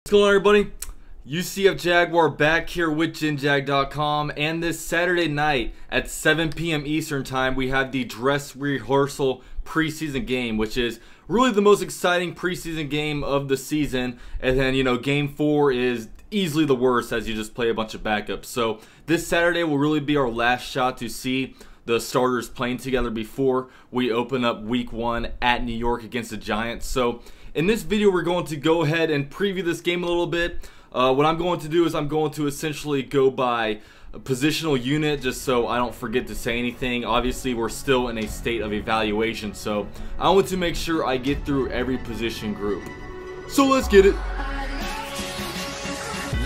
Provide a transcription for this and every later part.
What's going on, everybody? UCF Jaguar back here with GenJag.com, and this Saturday night at 7 p.m. Eastern Time, we have the dress rehearsal preseason game, which is really the most exciting preseason game of the season. And then, game 4 is easily the worst, as you just play a bunch of backups. So this Saturday will really be our last shot to see the starters playing together before we open up week 1 at New York against the Giants. So in this video, we're going to go ahead and preview this game a little bit. What I'm going to do is I'm going to essentially go by a positional unit, just so I don't forget to say anything. Obviously, we're still in a state of evaluation, so I want to make sure I get through every position group. So let's get it.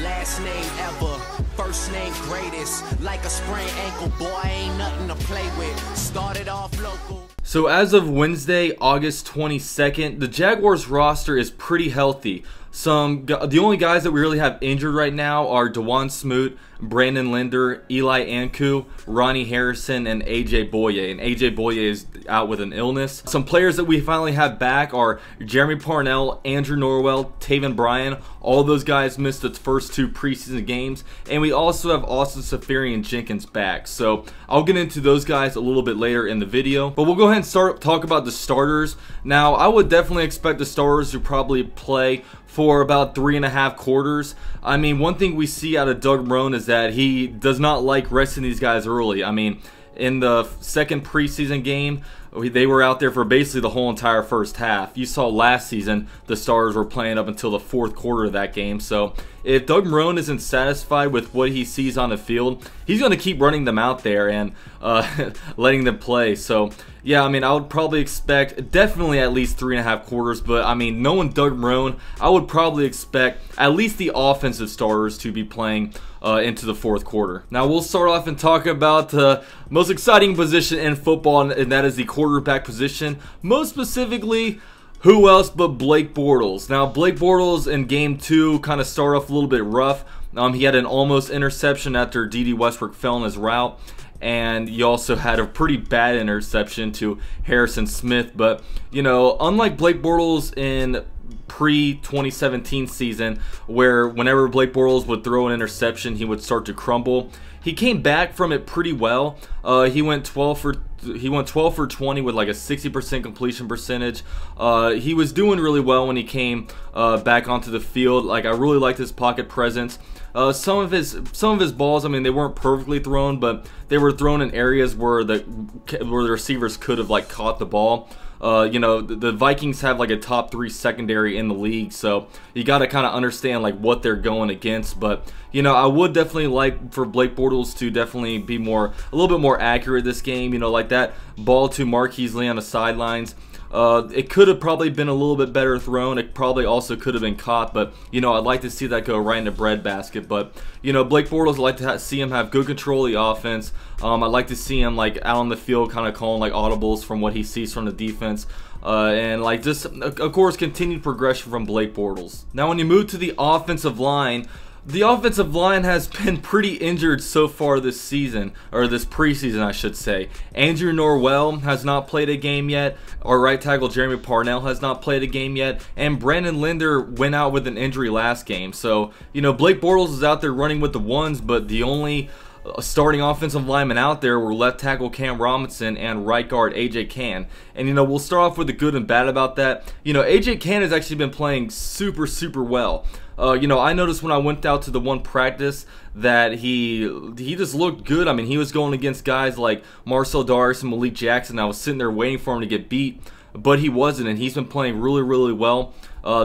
Last name ever, first name greatest. Like a sprained ankle, boy, ain't nothing to play with. Started off local. So as of Wednesday, August 22nd, the Jaguars roster is pretty healthy. The only guys that we really have injured right now are Dewan Smoot, Brandon Linder, Eli Anku, Ronnie Harrison, and AJ Boye. And AJ Boye is out with an illness. Some players that we finally have back are Jeremy Parnell, Andrew Norwell, Taven Bryan. All those guys missed the first 2 preseason games. And we also have Austin Seferian Jenkins back. So I'll get into those guys a little bit later in the video. But we'll go ahead and talk about the starters. Now, I would definitely expect the starters to probably play for about 3.5 quarters. I mean, one thing we see out of Doug Marrone is that he does not like resting these guys early. I mean, in the second preseason game, they were out there for basically the whole entire first half. You saw last season the starters were playing up until the 4th quarter of that game. So if Doug Marrone isn't satisfied with what he sees on the field, he's going to keep running them out there and letting them play. So yeah, I mean, I would probably expect definitely at least 3.5 quarters. But I mean, knowing Doug Marrone, I would probably expect at least the offensive starters to be playing into the 4th quarter. Now we'll start off and talk about the most exciting position in football, and that is the quarterback position. Most specifically, who else but Blake Bortles. Now Blake Bortles in game 2 kind of started off a little bit rough. He had an almost interception after D.D. Westbrook fell in his route. And you also had a pretty bad interception to Harrison Smith. But, unlike Blake Bortles in pre-2017 season, where whenever Blake Bortles would throw an interception, he would start to crumble, he came back from it pretty well. He went 12 for 20 with like a 60% completion percentage. He was doing really well when he came back onto the field. Like, I really liked his pocket presence. Some of his balls, I mean, they weren't perfectly thrown, but they were thrown in areas where the receivers could have like caught the ball. The Vikings have like a top 3 secondary in the league, so you got to kind of understand like what they're going against. But I would definitely like for Blake Bortles to definitely be a little bit more accurate this game. Like that ball to Marquise Lee on the sidelines. It could have probably been a little bit better thrown. It probably also could have been caught, but I'd like to see that go right in the breadbasket. But Blake Bortles, I'd like to see him have good control of the offense. I'd like to see him like out on the field, kind of calling like audibles from what he sees from the defense. And like just, of course, continued progression from Blake Bortles. Now, when you move to the offensive line, the offensive line has been pretty injured so far this season, or this preseason, I should say. Andrew Norwell has not played a game yet. Our right tackle Jeremy Parnell has not played a game yet. And Brandon Linder went out with an injury last game. So, Blake Bortles is out there running with the ones, but the only starting offensive linemen out there were left tackle Cam Robinson and right guard AJ Cann. And we'll start off with the good and bad about that. AJ Cann has actually been playing super well. I noticed when I went out to the one practice that he just looked good. I mean, he was going against guys like Marcel Darius and Malik Jackson. I was sitting there waiting for him to get beat, but he wasn't, and he's been playing really well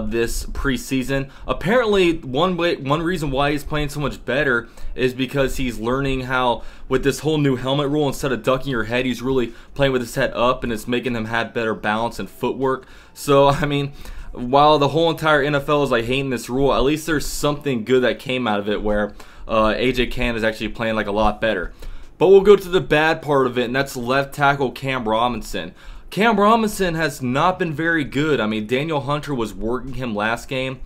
this preseason. Apparently, one reason why he's playing so much better is because he's learning how, with this whole new helmet rule, instead of ducking your head, he's really playing with his head up, and it's making him have better balance and footwork. So, I mean, while the whole entire NFL is like hating this rule, at least there's something good that came out of it, where AJ Cann is actually playing like a lot better. But we'll go to the bad part of it, and that's left tackle Cam Robinson. Cam Robinson has not been very good. I mean, Daniel Hunter was working him last game.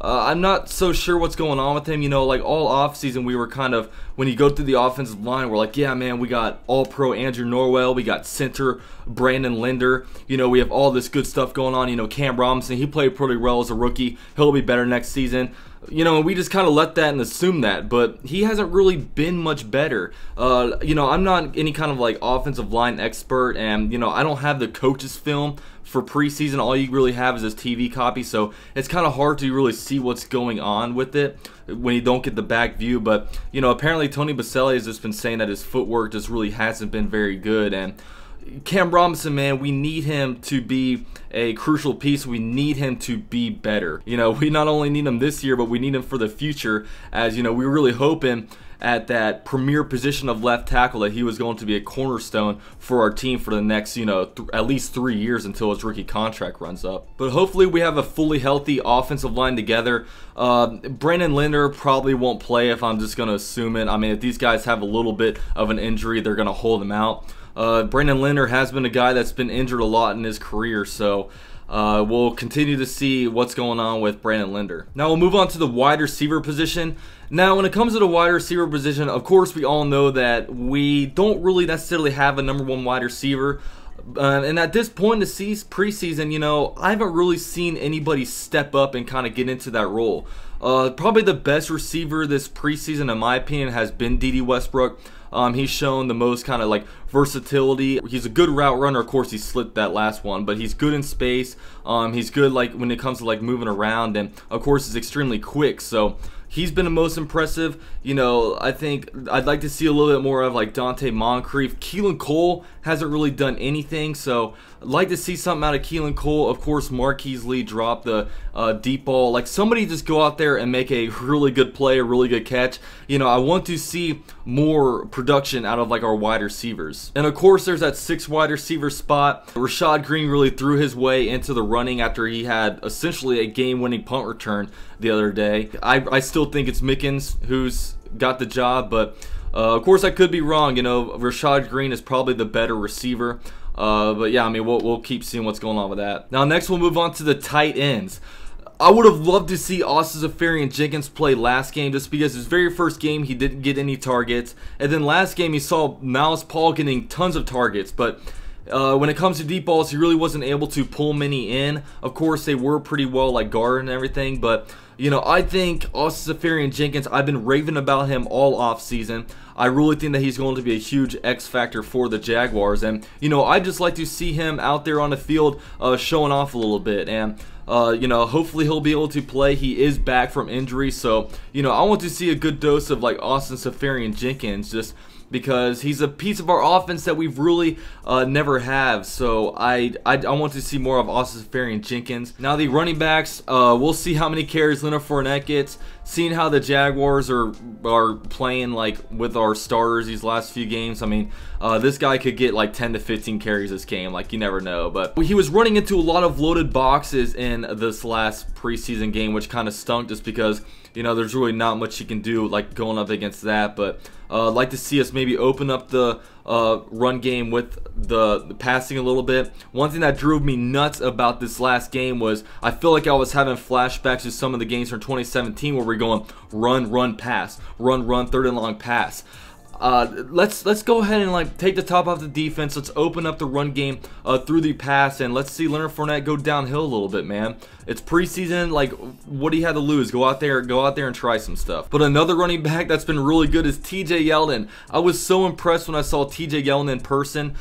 I'm not so sure what's going on with him. You know, like all offseason we were kind of, when you go through the offensive line, we're like, yeah, man, we got all-pro Andrew Norwell, we got center Brandon Linder. You know, we have all this good stuff going on. You know, Cam Robinson, he played pretty well as a rookie. He'll be better next season. You know, we just kind of let that and assume that, but he hasn't really been much better. You know, I'm not any kind of like offensive line expert, and you know, I don't have the coach's film for preseason. All you really have is this TV copy, so it's kind of hard to really see what's going on with it when you don't get the back view. But you know, apparently Tony Boselli has just been saying that his footwork just really hasn't been very good, and Cam Robinson, man, we need him to be a crucial piece. We need him to be better. You know, we not only need him this year, but we need him for the future. As you know, we were really hoping at that premier position of left tackle that he was going to be a cornerstone for our team for the next, you know, at least 3 years until his rookie contract runs up. But hopefully we have a fully healthy offensive line together. Brandon Linder probably won't play, if I'm just going to assume it. I mean, if these guys have a little bit of an injury, they're going to hold him out. Brandon Linder has been a guy that's been injured a lot in his career, so we'll continue to see what's going on with Brandon Linder. Now we'll move on to the wide receiver position. Now when it comes to the wide receiver position, of course we all know that we don't really necessarily have a #1 wide receiver. And at this point in the preseason, you know, I haven't really seen anybody step up and kind of get into that role. Probably the best receiver this preseason, in my opinion, has been Dede Westbrook. He's shown the most kind of like versatility. He's a good route runner. Of course, he slipped that last one, but he's good in space. He's good like when it comes to like moving around, and of course, he's extremely quick. So he's been the most impressive. You know, I think I'd like to see a little bit more of like Dante Moncrief. Keelan Cole hasn't really done anything, so I'd like to see something out of Keelan Cole. Of course, Marquise Lee dropped the deep ball. Like somebody just go out there and make a really good play, a really good catch. You know, I want to see more production out of like our wide receivers. And of course, there's that 6 wide receiver spot. Rashad Green really threw his way into the running after he had essentially a game-winning punt return the other day. I still think it's Mickens who's got the job, but of course I could be wrong. You know, Rashad Green is probably the better receiver. But yeah, I mean, we'll keep seeing what's going on with that. Now next we'll move on to the tight ends. I would have loved to see Austin Seferian-Jenkins play last game, just because his very first game he didn't get any targets, and then last game he saw Miles Paul getting tons of targets, but when it comes to deep balls, he really wasn't able to pull many in. Of course, they were pretty well like guarded and everything, but you know, I think Austin Seferian-Jenkins, I've been raving about him all off season. I really think that he's going to be a huge X factor for the Jaguars, and you know, I just like to see him out there on the field showing off a little bit, and you know, hopefully he'll be able to play. He is back from injury, so you know, I want to see a good dose of like Austin Seferian-Jenkins, just because he's a piece of our offense that we've really never have. So I want to see more of Austin Seferian-Jenkins. Now the running backs, we'll see how many carries Leonard Fournette gets. Seeing how the Jaguars are playing like with our starters these last few games, I mean, this guy could get like 10 to 15 carries this game. Like, you never know. But he was running into a lot of loaded boxes in this last preseason game, which kind of stunk just because, you know, there's really not much you can do like going up against that. But I'd like to see us maybe open up the run game with the passing a little bit. One thing that drove me nuts about this last game was I feel like I was having flashbacks to some of the games from 2017 where we're going run, pass, run, third and long pass. Let's go ahead and like take the top off the defense. Let's open up the run game through the pass, and let's see Leonard Fournette go downhill a little bit, man. It's preseason. Like, what do you have to lose? Go out there and try some stuff. But another running back that's been really good is TJ Yeldon. I was so impressed when I saw TJ Yeldon in person.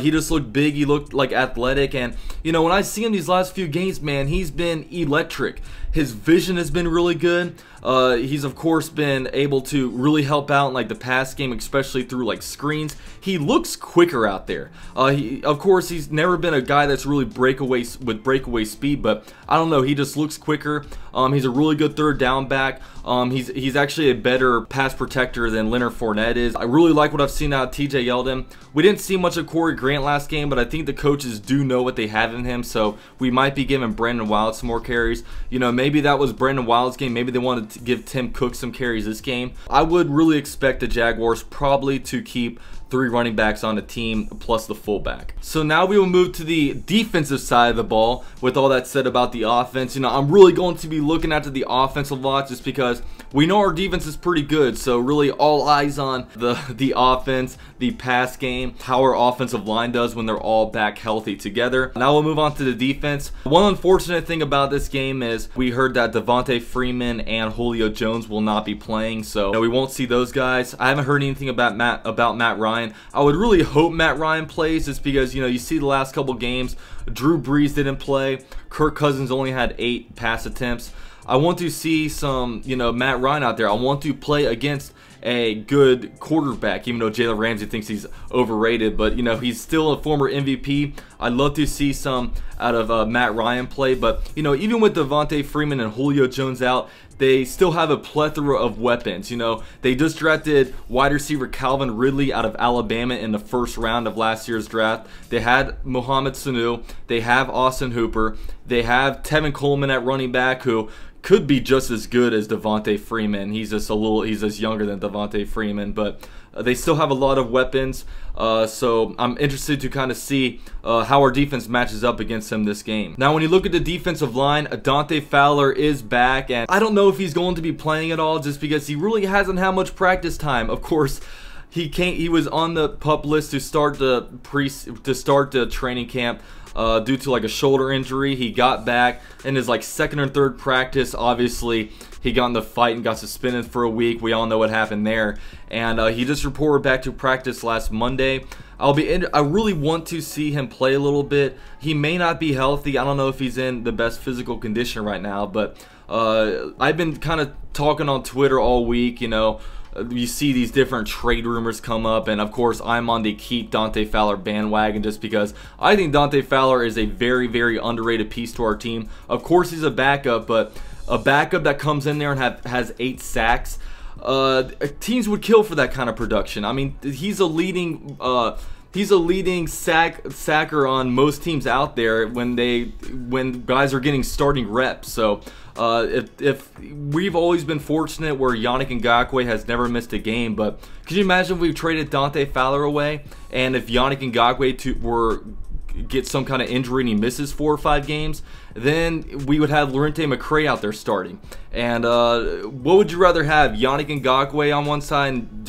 He just looked big. He looked like athletic, and you know, when I see him these last few games, man, he's been electric. His vision has been really good. He's of course been able to really help out in like the pass game, especially through like screens. He looks quicker out there. Of course, he's never been a guy that's really breakaway speed, but I don't know. He just looks quicker. He's a really good third down back. He's actually a better pass protector than Leonard Fournette is. I really like what I've seen out of TJ Yeldon. We didn't see much of Corey Grant last game, but I think the coaches do know what they have in him, so we might be giving Brandon Wild some more carries. You know, maybe that was Brandon Wild's game. Maybe they wanted to give Tim Cook some carries this game. I would really expect the Jaguars probably to keep 3 running backs on a team plus the fullback. So now we will move to the defensive side of the ball. With all that said about the offense, I'm really going to be looking at the offense a lot just because we know our defense is pretty good. So really all eyes on the offense, the pass game, how our offensive line does when they're all back healthy together. Now we'll move on to the defense. One unfortunate thing about this game is we heard that Devonta Freeman and Julio Jones will not be playing, so we won't see those guys. I haven't heard anything about Matt Ryan. I would really hope Matt Ryan plays just because you see the last couple games, Drew Brees didn't play, Kirk Cousins only had 8 pass attempts. I want to see some Matt Ryan out there. I want to play against a good quarterback, even though Jalen Ramsey thinks he's overrated, but he's still a former MVP. I'd love to see some out of Matt Ryan play, but even with Devonta Freeman and Julio Jones out, they still have a plethora of weapons. They just drafted wide receiver Calvin Ridley out of Alabama in the first round of last year's draft. They had Mohamed Sanu. They have Austin Hooper. They have Tevin Coleman at running back, who could be just as good as Devonta Freeman. He's just younger than Devonta Freeman, but they still have a lot of weapons. So I'm interested to kind of see how our defense matches up against them this game. Now, when you look at the defensive line, Dante Fowler is back, and I don't know if he's going to be playing at all just because he really hasn't had much practice time. Of course, he was on the PUP list to start the training camp. Due to a shoulder injury. He got back in his second or third practice. Obviously, he got in the fight and got suspended for a week. We all know what happened there. And he just reported back to practice last Monday. I really want to see him play a little bit. He may not be healthy. I don't know if he's in the best physical condition right now, but I've been kind of talking on Twitter all week, You see these different trade rumors come up, and of course I'm on the keep Dante Fowler bandwagon just because I think Dante Fowler is a very, very underrated piece to our team. Of course he's a backup, but a backup that comes in there and has 8 sacks, teams would kill for that kind of production. I mean, he's a leading sacker on most teams out there when guys are getting starting reps. So if we've always been fortunate where Yannick Ngakoue has never missed a game, but could you imagine if we traded Dante Fowler away and if Yannick Ngakoue get some kind of injury and he misses 4 or 5 games, then we would have Lorente McCray out there starting. And what would you rather have, Yannick Ngakoue on one side and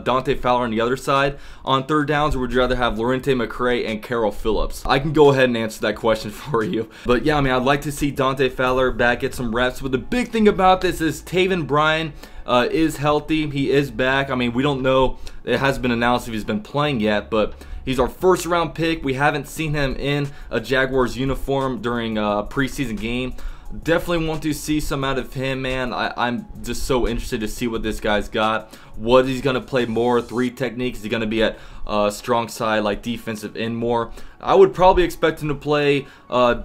Dante Fowler on the other side on third downs, or would you rather have Lorente McCray and Carroll Phillips? I can go ahead and answer that question for you. But yeah, I'd like to see Dante Fowler back, get some reps. But the big thing about this is Taven Bryan is healthy. He is back. We don't know. It hasn't been announced if he's been playing yet, but he's our first round pick. We haven't seen him in a Jaguars uniform during a preseason game. Definitely want to see some out of him, man. I'm just so interested to see what this guy's got. What he's going to play more, 3 techniques. Is he going to be at strong side, like defensive end more? I would probably expect him to play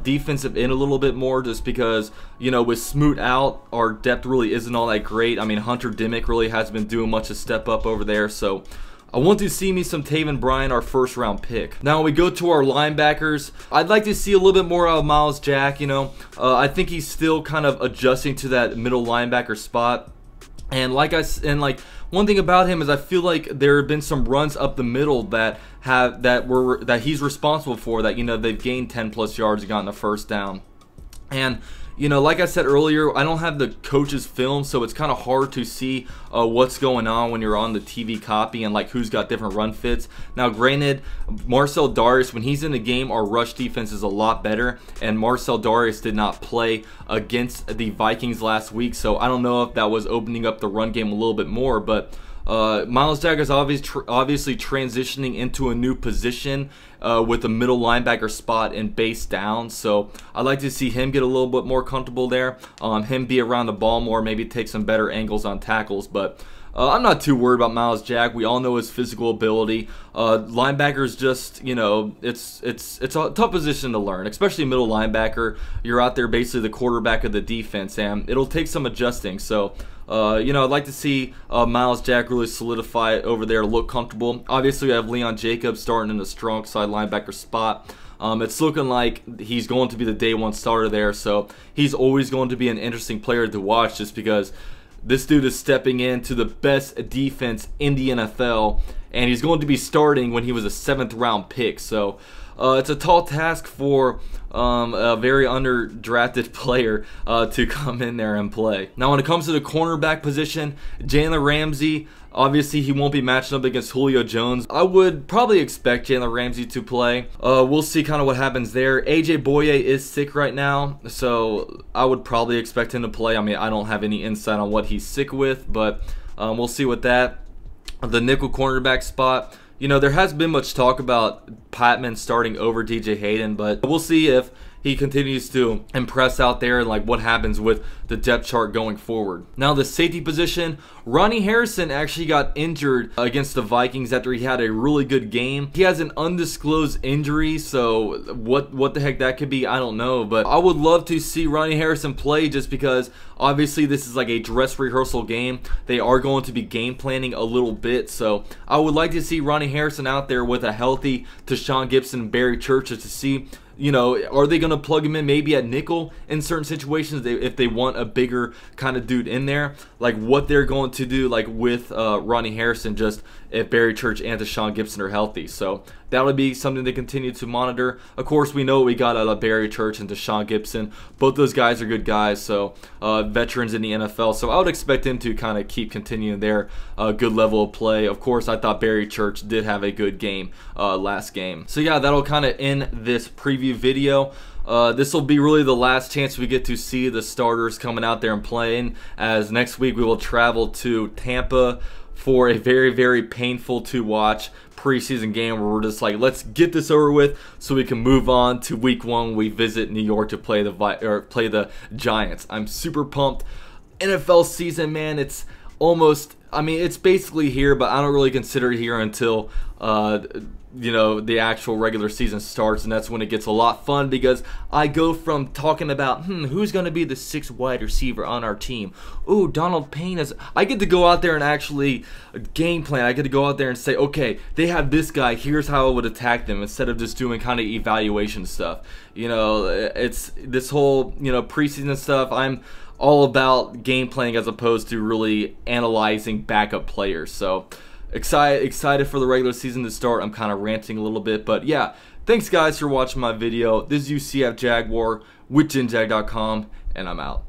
defensive end a little bit more just because, with Smoot out, our depth really isn't all that great. Hunter Dimick really hasn't been doing much to step up over there, so I want to see me some Taven Bryan, our first round pick. Now we go to our linebackers. I'd like to see a little bit more out of Myles Jack. I think he's still kind of adjusting to that middle linebacker spot. And one thing about him is I feel like there have been some runs up the middle that he's responsible for, that they've gained 10+ yards and gotten a first down. And like I said earlier, I don't have the coach's film, so it's kind of hard to see what's going on when you're on the TV copy and who's got different run fits. Now, granted, Marcel Darius, when he's in the game, our rush defense is a lot better, and Marcel Darius did not play against the Vikings last week, so I don't know if that was opening up the run game a little bit more, but Myles Jack is obviously transitioning into a new position with the middle linebacker spot and base down. So I'd like to see him get a little bit more comfortable there. Him be around the ball more, maybe take some better angles on tackles. But I'm not too worried about Myles Jack. We all know his physical ability. Linebackers just, it's a tough position to learn, especially middle linebacker. You're out there basically the quarterback of the defense, and it'll take some adjusting. So I'd like to see Myles Jack really solidify it over there, look comfortable. Obviously, we have Leon Jacobs starting in the strong side linebacker spot. It's looking like he's going to be the day 1 starter there, so he's always going to be an interesting player to watch just because this dude is stepping into the best defense in the NFL, and he's going to be starting when he was a 7th round pick. So it's a tall task for a very underdrafted player to come in there and play. Now, when it comes to the cornerback position, Jalen Ramsey, obviously he won't be matching up against Julio Jones. I would probably expect Jalen Ramsey to play. We'll see kind of what happens there. AJ Boye is sick right now, so I would probably expect him to play. I mean, I don't have any insight on what he's sick with, but we'll see with that. The nickel cornerback spot, you know, there hasn't been much talk about Patman starting over DJ Hayden, but we'll see if he continues to impress out there and like what happens with the depth chart going forward. Now, the safety position, Ronnie Harrison actually got injured against the Vikings after he had a really good game. He has an undisclosed injury, so what the heck that could be, I don't know. But I would love to see Ronnie Harrison play, just because obviously this is like a dress rehearsal game. They are going to be game planning a little bit, so I would like to see Ronnie Harrison out there with a healthy Tashawn Gibson, Barry Churches, to see, you know, are they going to plug him in maybe at nickel in certain situations if they want a bigger kind of dude in there, like what they're going to do like with Ronnie Harrison, just if Barry Church and Tashawn Gibson are healthy. So that would be something to continue to monitor. Of course, we know what we got out of Barry Church and Tashawn Gibson. Both those guys are good guys, so veterans in the NFL. So I would expect him to kind of keep continuing their good level of play. Of course, I thought Barry Church did have a good game last game. So yeah, that'll kind of end this preview video. This will be really the last chance we get to see the starters coming out there and playing, as next week we will travel to Tampa for a very, very painful to watch preseason game where we're just like, let's get this over with so we can move on to week 1. We visit New York to play the Giants. I'm super pumped. NFL season, man, it's almost, I mean, it's basically here, but I don't really consider it here until you know, the actual regular season starts, and that's when it gets a lot fun, because I go from talking about who's going to be the 6th wide receiver on our team. Ooh, Donald Payne is. I get to go out there and actually game plan. I get to go out there and say, okay, they have this guy, here's how I would attack them, instead of just doing kind of evaluation stuff. You know, it's this whole, you know, preseason stuff. I'm all about game playing as opposed to really analyzing backup players. So excited for the regular season to start. I'm kind of ranting a little bit, but yeah, thanks guys for watching my video. This is UCF Jaguar with GenJag.com, and I'm out.